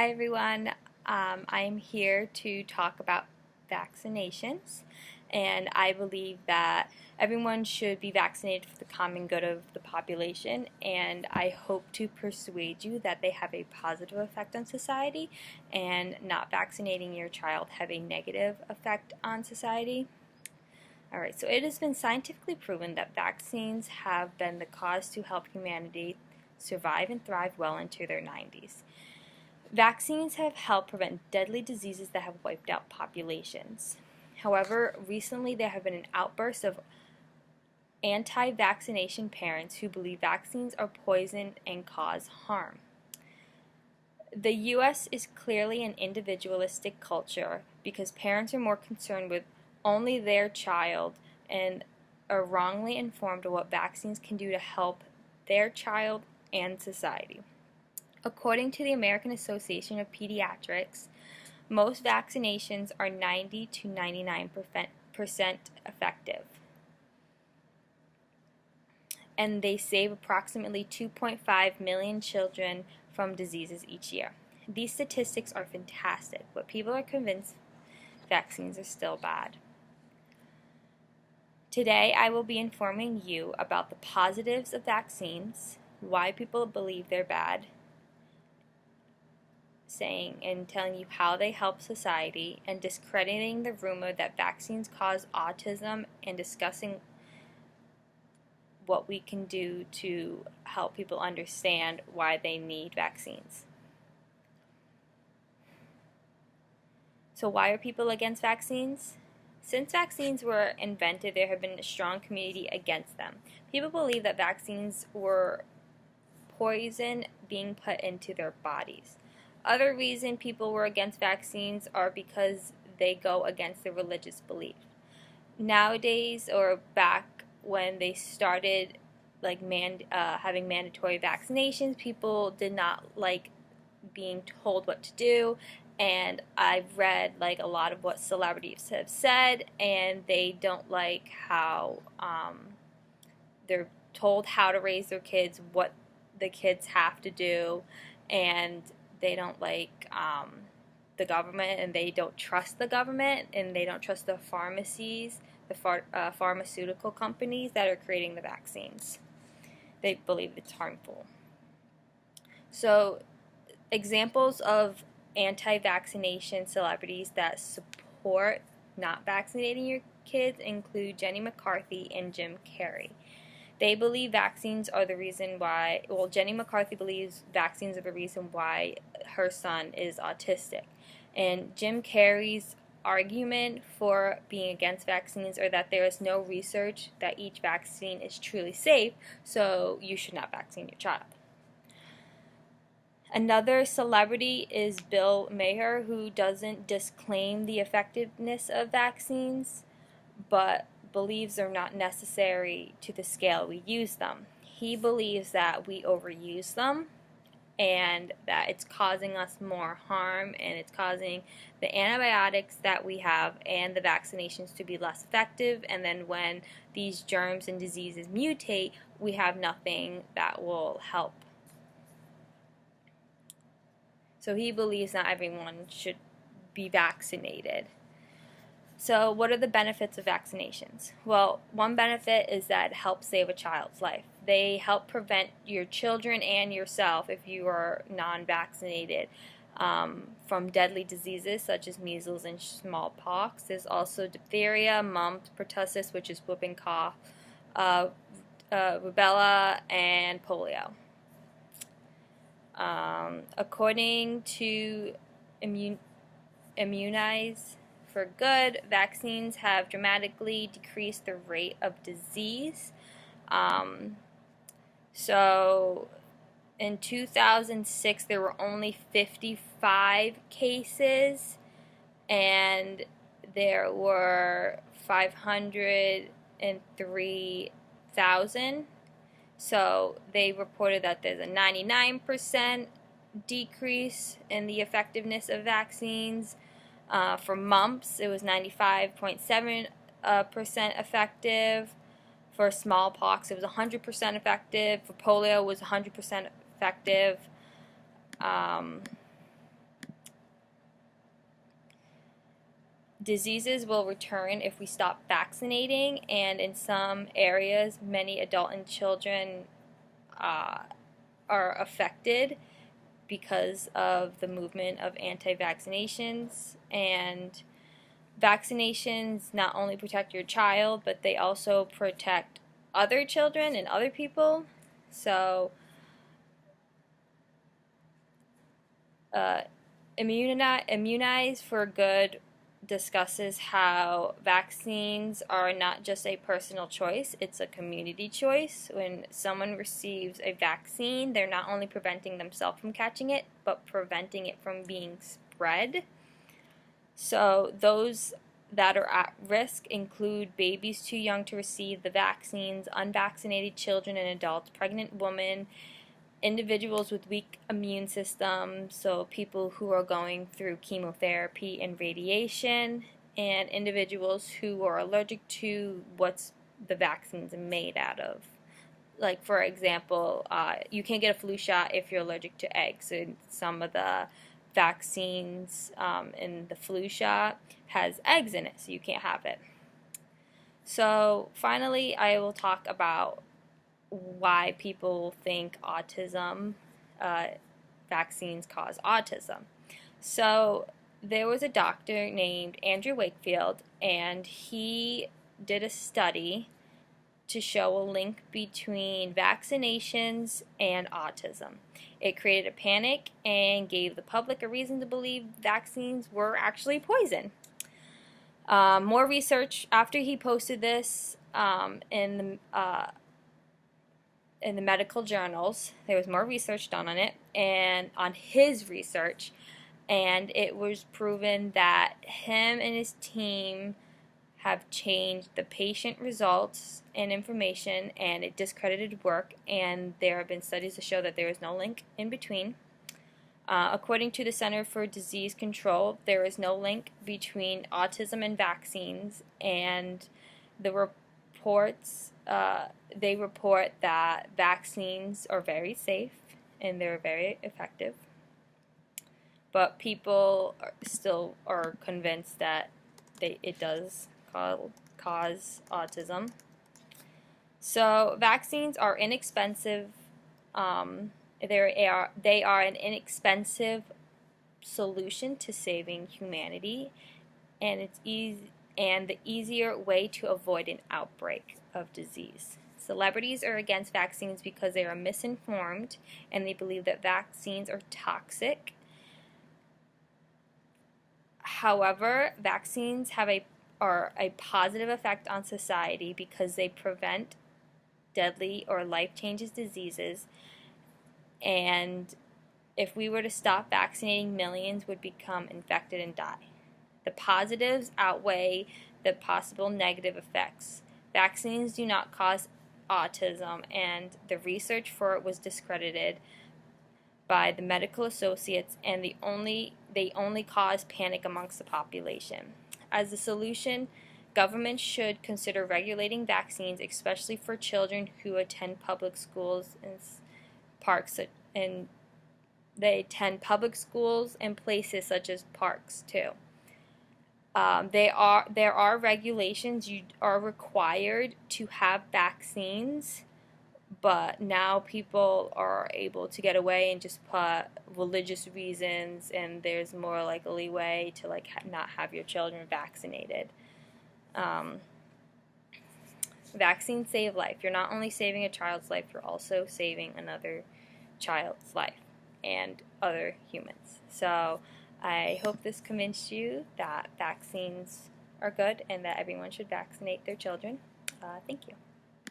Hi everyone, I am here to talk about vaccinations, and I believe that everyone should be vaccinated for the common good of the population, and I hope to persuade you that they have a positive effect on society and not vaccinating your child have a negative effect on society. Alright, so it has been scientifically proven that vaccines have been the cause to help humanity survive and thrive well into their 90s. Vaccines have helped prevent deadly diseases that have wiped out populations. However, recently there have been an outburst of anti-vaccination parents who believe vaccines are poison and cause harm. The U.S. is clearly an individualistic culture because parents are more concerned with only their child and are wrongly informed of what vaccines can do to help their child and society. According to the American Association of Pediatrics, most vaccinations are 90 to 99% effective, and they save approximately 2.5 million children from diseases each year. These statistics are fantastic, but people are convinced vaccines are still bad. Today, I will be informing you about the positives of vaccines, why people believe they're bad, saying and telling you how they help society, and discrediting the rumor that vaccines cause autism, and discussing what we can do to help people understand why they need vaccines. So why are people against vaccines? Since vaccines were invented, there have been a strong community against them. People believe that vaccines were poison being put into their bodies. Other reason people were against vaccines are because they go against their religious belief. Nowadays, or back when they started having mandatory vaccinations, people did not like being told what to do, and I've read a lot of what celebrities have said, and they don't like how they're told how to raise their kids, what the kids have to do, and they don't like the government, and they don't trust the government, and they don't trust the pharmacies, the pharmaceutical companies that are creating the vaccines. They believe it's harmful. So, examples of anti-vaccination celebrities that support not vaccinating your kids include Jenny McCarthy and Jim Carrey. They believe vaccines are the reason why, Jenny McCarthy believes vaccines are the reason why her son is autistic. And Jim Carrey's argument for being against vaccines are that there is no research that each vaccine is truly safe, so you should not vaccinate your child. Another celebrity is Bill Maher, who doesn't disclaim the effectiveness of vaccines, but believes they're not necessary to the scale we use them. He believes that we overuse them and that it's causing us more harm, and it's causing the antibiotics that we have and the vaccinations to be less effective, and then when these germs and diseases mutate, we have nothing that will help. So he believes not everyone should be vaccinated. So what are the benefits of vaccinations? Well, one benefit is that it helps save a child's life. They help prevent your children and yourself, if you are non-vaccinated, from deadly diseases such as measles and smallpox. There's also diphtheria, mumps, pertussis, which is whooping cough, rubella, and polio. According to Immunize for Good, vaccines have dramatically decreased the rate of disease. So in 2006 there were only 55 cases, and there were 503,000. So they reported that there's a 99% decrease in the effectiveness of vaccines. For mumps, it was 95.7% effective. For smallpox, it was 100% effective. For polio, it was 100% effective. diseases will return if we stop vaccinating, and in some areas, many adult and children are affected because of the movement of anti-vaccinations. And vaccinations not only protect your child, but they also protect other children and other people. So Immunize for Good discusses how vaccines are not just a personal choice, it's a community choice. When someone receives a vaccine, they're not only preventing themselves from catching it, but preventing it from being spread. So those that are at risk include babies too young to receive the vaccines, unvaccinated children and adults, pregnant women, individuals with weak immune systems, so people who are going through chemotherapy and radiation, and individuals who are allergic to what's the vaccines made out of. Like, for example, you can't get a flu shot if you're allergic to eggs, and some of the vaccines in the flu shot has eggs in it, so you can't have it. So finally, I will talk about why people think vaccines cause autism. So there was a doctor named Andrew Wakefield, and he did a study to show a link between vaccinations and autism. It created a panic and gave the public a reason to believe vaccines were actually poison. More research after he posted this in the medical journals. There was more research done on it and on his research, and it was proven that him and his team have changed the patient results and information, and it discredited work, and there have been studies to show that there is no link in between. According to the Center for Disease Control, there is no link between autism and vaccines, and the reports they report that vaccines are very safe and they're very effective, but people still are convinced that it does cause autism. So vaccines are inexpensive. They are an inexpensive solution to saving humanity, and it's the easier way to avoid an outbreak of disease. Celebrities are against vaccines because they are misinformed and they believe that vaccines are toxic. However, vaccines are a positive effect on society because they prevent deadly or life-changing diseases, and if we were to stop vaccinating, millions would become infected and die. The positives outweigh the possible negative effects. Vaccines do not cause autism, and the research for it was discredited by the medical associates, and they only cause panic amongst the population. As a solution, governments should consider regulating vaccines, especially for children who attend public schools and parks, and they attend public schools and places such as parks too. There are regulations. You are required to have vaccines, but now people are able to get away and just put religious reasons, and there's more like a leeway to not have your children vaccinated. Vaccines save life. You're not only saving a child's life, you're also saving another child's life and other humans. So I hope this convinced you that vaccines are good and that everyone should vaccinate their children. Thank you.